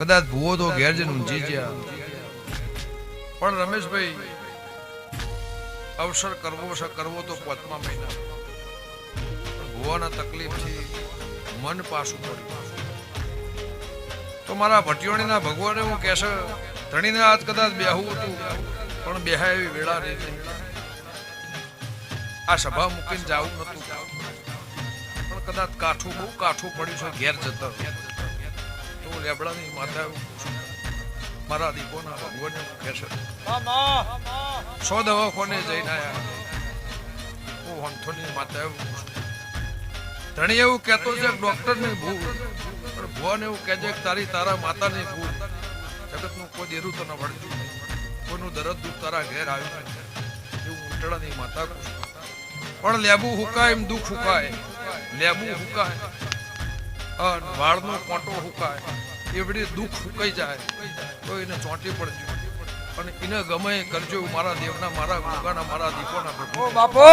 કદાચ ભૂવો તો ઘેર જઈને ઊંઘી ગયા, પણ રમેશભાઈ અવસર કરવો તો 5મા મહિના, ભૂવાના તકલીફથી મન પાછું પડ્યું. તો મારા ભટિયોણીના ભગવાને હું કહેશે ધણીને આજ કદાચ બેહવું હતું, પણ બેહાય એવી વેળા નહીં. આ સભા મૂકીને જવું નતું, પણ કદાચ કાઠું બહુ કાઠું પડ્યું છે ઘેર જતા. તો લેબડાની માતા મારા દીપોના ભગવાનને કહેશે 100 દવાખાને જઈને આયા. હું હંથોની માતા ધણી એવું કહેતો છે ડોક્ટરની ભૂલ, પણ ભગવાન એવું કહે છે કે તારા માતાની ભૂલ. જગતનું કોઈ દેરું તો ન વળતું, કોઈનું દરદ દુઃખ તારા ઘેર આવ્યું એવું ઉંટડાની માતા કહું. પણ લેબુ હુકાય એમ દુઃખ હુકાય, લેબુ હુકાય વાળનો કોંટો હુકાય એવડી દુઃખ હુકાઈ જાય તો એને ચોંટી પડજો અને એને ગમે કરજો. મારા દેવના, મારા ગોગાના, મારા દીપોના પ્રભુ બાપો.